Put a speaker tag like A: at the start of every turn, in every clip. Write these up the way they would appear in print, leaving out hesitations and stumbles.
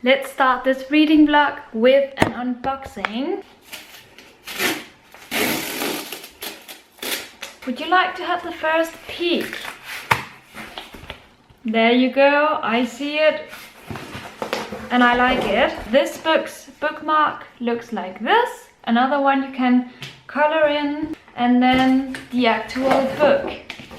A: Let's start this reading vlog with an unboxing. Would you like to have the first peek? There you go, I see it and I like it. This book's bookmark looks like this. Another one you can color in, and then the actual book,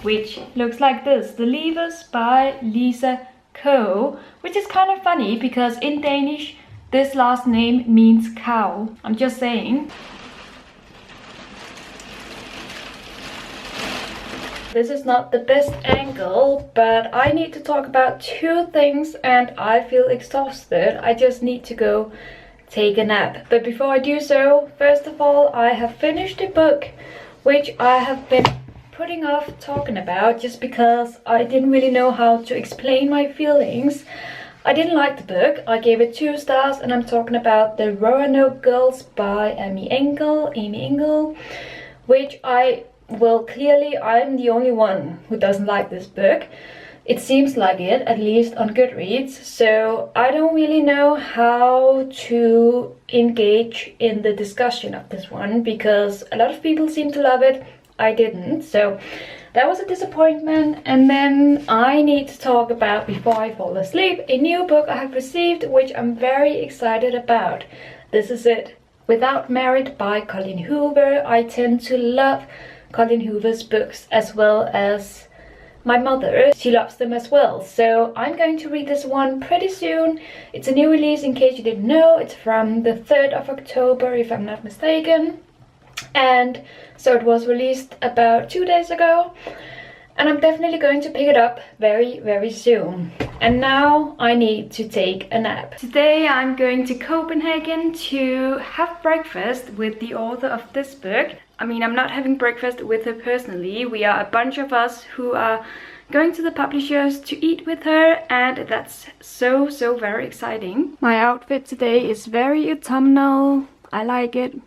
A: which looks like this. The Levers by Lisa Ko, which is kind of funny because in Danish this last name means cow. I'm just saying. This is not the best angle, but I need to talk about two things and I feel exhausted. I just need to go take a nap. But before I do so, first of all, I have finished a book which I have been putting off talking about just because I didn't really know how to explain my feelings. I didn't like the book. I gave it 2 stars, and I'm talking about The Roanoke Girls by Amy Engel, which clearly I'm the only one who doesn't like this book. It seems like it, at least on Goodreads, so I don't really know how to engage in the discussion of this one because a lot of people seem to love it. I didn't, so that was a disappointment. And then I need to talk about, before I fall asleep, a new book I have received which I'm very excited about. This is it, Without Merit by Colleen Hoover. I tend to love Colleen Hoover's books as well as my mother. She loves them as well, so I'm going to read this one pretty soon. It's a new release, in case you didn't know. It's from the 3rd of October if I'm not mistaken. And so it was released about 2 days ago, and I'm definitely going to pick it up very soon. And now I need to take a nap. Today I'm going to Copenhagen to have breakfast with the author of this book. I mean, I'm not having breakfast with her personally. We are a bunch of us who are going to the publishers to eat with her, and that's so very exciting. My outfit today is very autumnal. I like it.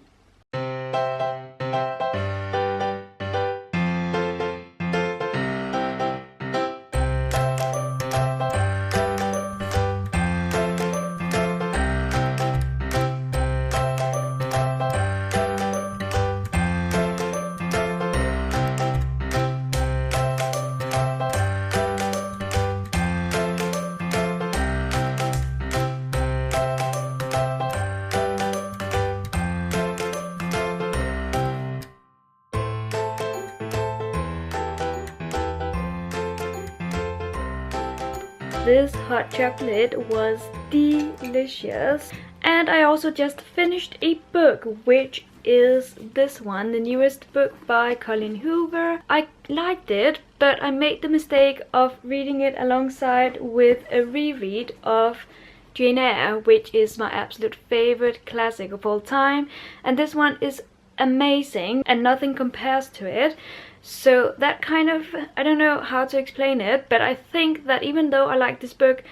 A: This hot chocolate was delicious. And I also just finished a book, which is this one, the newest book by Colleen Hoover. I liked it, but I made the mistake of reading it alongside with a reread of Jane Eyre, which is my absolute favorite classic of all time. And this one is amazing and nothing compares to it. So that kind of, I don't know how to explain it, but I think that even though I like this book,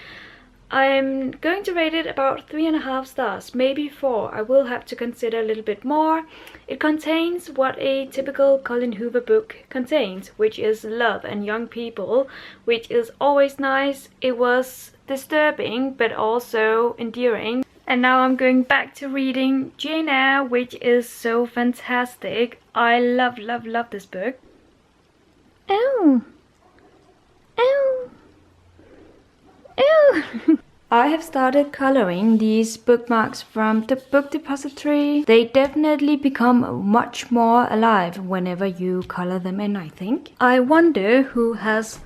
A: I'm going to rate it about 3.5 stars, maybe 4. I will have to consider a little bit more. It contains what a typical Colleen Hoover book contains, which is love and young people, which is always nice. It was disturbing, but also endearing. And now I'm going back to reading Jane Eyre, which is so fantastic. I love this book. Oh! Oh! Oh! I have started coloring these bookmarks from the book depository. They definitely become much more alive whenever you color them in, I think. I wonder who has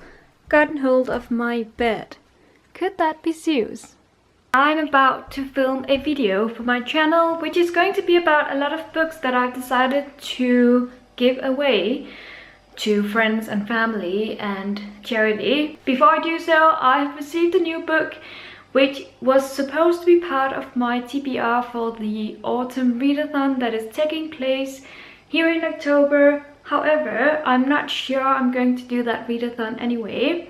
A: gotten hold of my bed. Could that be Zeus? I'm about to film a video for my channel, which is going to be about a lot of books that I've decided to give away to friends and family and charity. Before I do so, I have received a new book which was supposed to be part of my TBR for the autumn readathon that is taking place here in October. However, I'm not sure I'm going to do that readathon anyway,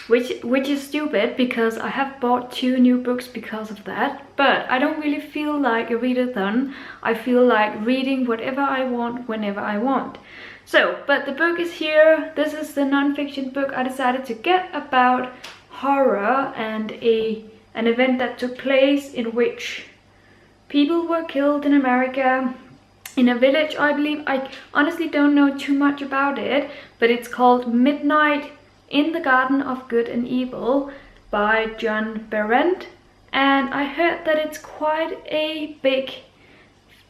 A: which is stupid because I have bought 2 new books because of that. But I don't really feel like a readathon. I feel like reading whatever I want whenever I want. So, but the book is here. This is the non-fiction book I decided to get about horror and an event that took place in which people were killed in America, in a village, I believe. I honestly don't know too much about it, but it's called Midnight in the Garden of Good and Evil by John Berendt. And I heard that it's quite a big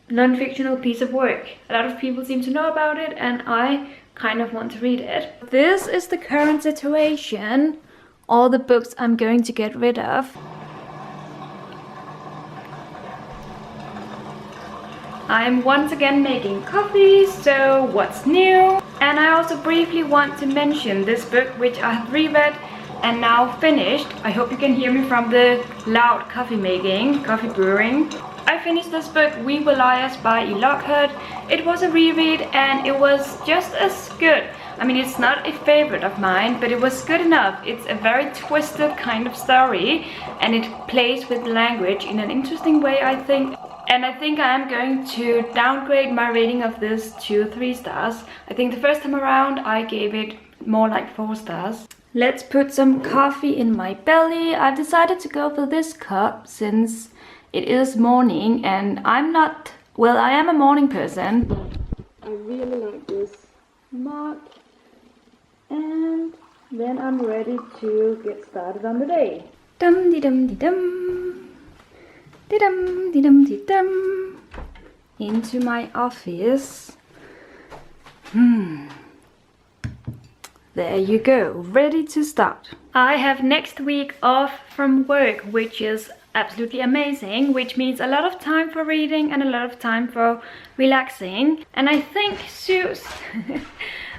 A: non-fictional piece of work. A lot of people seem to know about it, and I kind of want to read it. This is the current situation. All the books I'm going to get rid of. I'm once again making coffee, so what's new? And I also briefly want to mention this book which I have reread and now finished. I hope you can hear me from the loud coffee brewing. I finished this book, We Will Liars by E. Lockhart. It was a reread and it was just as good. I mean, it's not a favorite of mine, but it was good enough. It's a very twisted kind of story and it plays with language in an interesting way, I think. And I think I am going to downgrade my rating of this to 3 stars. I think the first time around I gave it more like 4 stars. Let's put some coffee in my belly. I've decided to go for this cup since it is morning and I'm not, well, I am a morning person, but I really like this mug. And then I'm ready to get started on the day. Dum de dum de dum. De dum de dum de dum. Into my office. There you go, ready to start. I have next week off from work, which is absolutely amazing, which means a lot of time for reading and a lot of time for relaxing. And I think Suze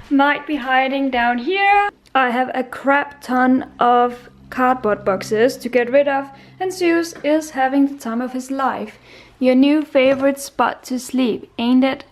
A: might be hiding down here. I have a crap ton of cardboard boxes to get rid of, and Suze is having the time of his life. Your new favorite spot to sleep, ain't it?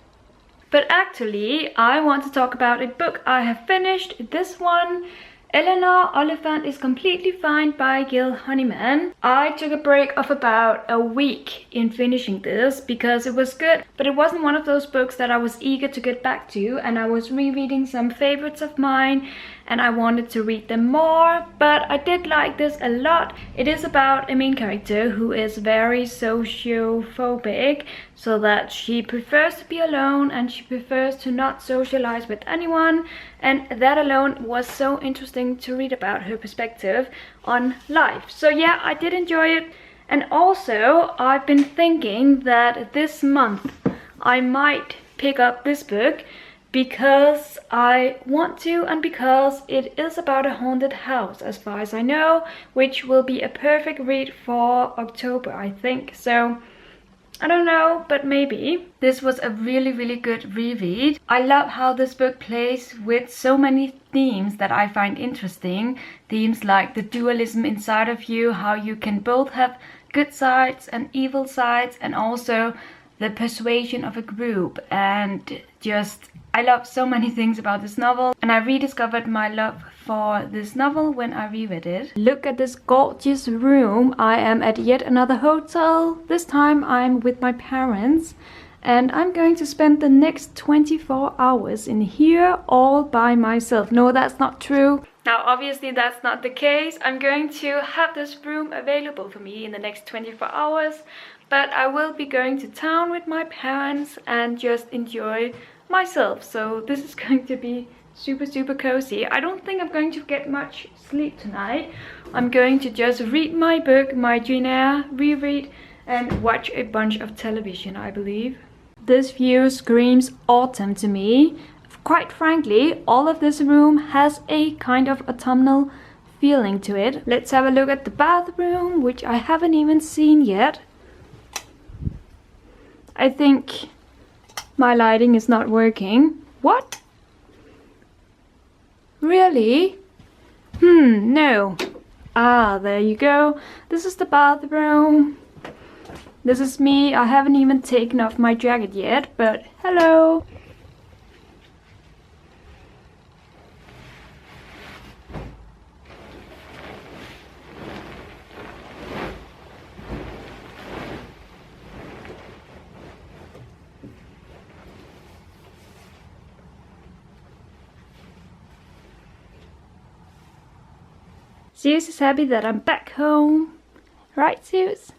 A: But actually, I want to talk about a book I have finished. This one, Eleanor Oliphant is Completely Fine by Gil Honeyman. I took a break of about a week in finishing this because it was good, but it wasn't one of those books that I was eager to get back to, and I was rereading some favorites of mine and I wanted to read them more, but I did like this a lot. It is about a main character who is very sociophobic, so that she prefers to be alone and she prefers to not socialize with anyone, and that alone was so interesting to read about her perspective on life. So yeah, I did enjoy it. And also I've been thinking that this month I might pick up this book because I want to, and because it is about a haunted house as far as I know, which will be a perfect read for October, I think. So I don't know, but maybe. This was a really good reread. I love how this book plays with so many themes that I find interesting. Themes like the dualism inside of you, how you can both have good sides and evil sides, and also the persuasion of a group. And just, I love so many things about this novel, and I rediscovered my love for this novel when I reread it. Look at this gorgeous room. I am at yet another hotel. This time I'm with my parents, and I'm going to spend the next 24 hours in here all by myself. No, that's not true. Now, obviously that's not the case. I'm going to have this room available for me in the next 24 hours, but I will be going to town with my parents and just enjoy myself. So this is going to be super cozy. I don't think I'm going to get much sleep tonight. I'm going to just read my book, my Jane Eyre reread, and watch a bunch of television, I believe. This view screams autumn to me. Quite frankly, all of this room has a kind of autumnal feeling to it. Let's have a look at the bathroom, which I haven't even seen yet. I think my lighting is not working. What? Really? No. Ah, there you go. This is the bathroom. This is me. I haven't even taken off my jacket yet, but hello. Zeus is happy that I'm back home. Right, Zeus?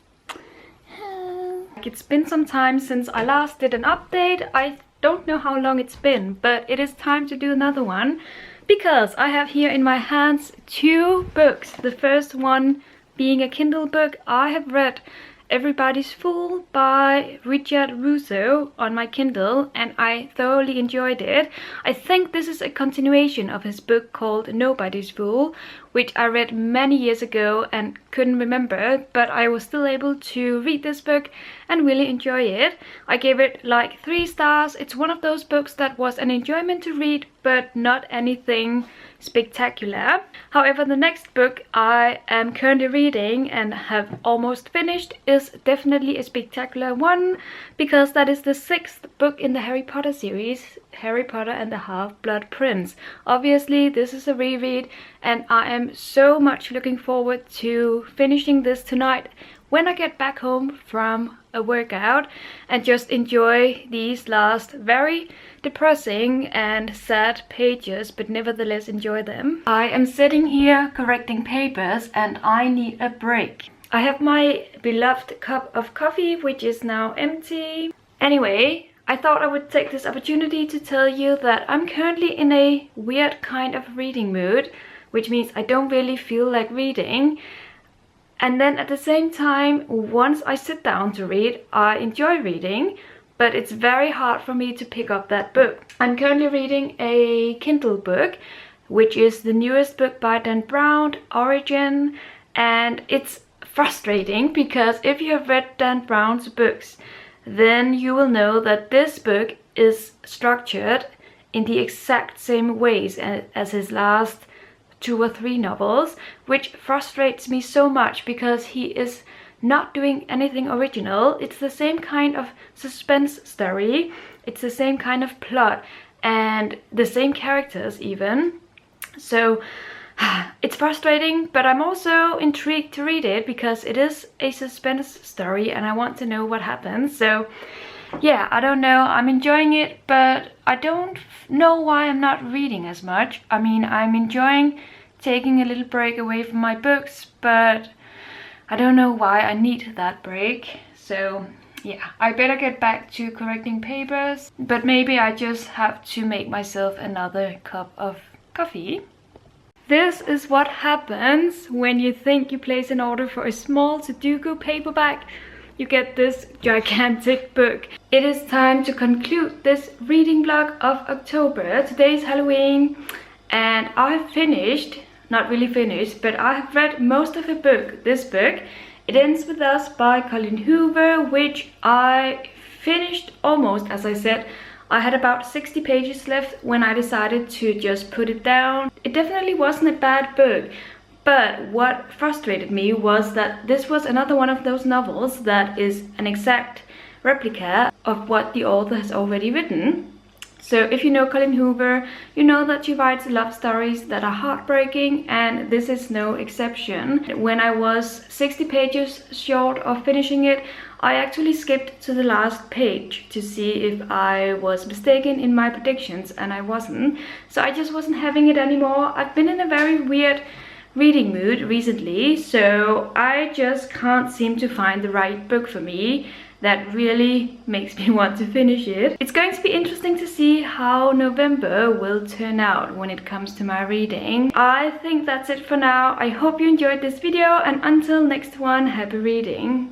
A: It's been some time since I last did an update. I don't know how long it's been, but it is time to do another one because I have here in my hands 2 books. The first one being a Kindle book. I have read Everybody's Fool by Richard Russo on my Kindle and I thoroughly enjoyed it. I think this is a continuation of his book called Nobody's Fool, which I read many years ago and couldn't remember, but I was still able to read this book and really enjoy it. I gave it like 3 stars. It's one of those books that was an enjoyment to read, but not anything spectacular. However, the next book I am currently reading and have almost finished is definitely a spectacular one, because that is the 6th book in the Harry Potter series, Harry Potter and the Half-Blood Prince. Obviously, this is a reread and I am so much looking forward to finishing this tonight when I get back home from a workout and just enjoy these last very depressing and sad pages, but nevertheless enjoy them. I am sitting here correcting papers and I need a break. I have my beloved cup of coffee, which is now empty. Anyway, I thought I would take this opportunity to tell you that I'm currently in a weird kind of reading mood, which means I don't really feel like reading. And then at the same time, once I sit down to read, I enjoy reading, but it's very hard for me to pick up that book. I'm currently reading a Kindle book, which is the newest book by Dan Brown, Origin, and it's frustrating because if you have read Dan Brown's books, then you will know that this book is structured in the exact same ways as his last 2 or 3 novels, which frustrates me so much because he is not doing anything original. It's the same kind of suspense story, it's the same kind of plot and the same characters even. So it's frustrating, but I'm also intrigued to read it because it is a suspense story and I want to know what happens. So yeah, I don't know, I'm enjoying it, but I don't know why I'm not reading as much. I mean, I'm enjoying taking a little break away from my books, but I don't know why I need that break. So yeah, I better get back to correcting papers, but maybe I just have to make myself another cup of coffee. This is what happens when you think you place an order for a small Sudoku paperback. You get this gigantic book. It is time to conclude this reading vlog of October. Today is Halloween and I've finished, not really finished, but I have read most of the book, this book. It Ends With Us by Colleen Hoover, which I finished almost, as I said. I had about 60 pages left when I decided to just put it down. It definitely wasn't a bad book, but what frustrated me was that this was another one of those novels that is an exact replica of what the author has already written. So if you know Colleen Hoover, you know that she writes love stories that are heartbreaking, and this is no exception. When I was 60 pages short of finishing it, I actually skipped to the last page to see if I was mistaken in my predictions, and I wasn't. So I just wasn't having it anymore. I've been in a very weird reading mood recently, so I just can't seem to find the right book for me that really makes me want to finish it. It's going to be interesting to see how November will turn out when it comes to my reading. I think that's it for now. I hope you enjoyed this video, and until next one, happy reading.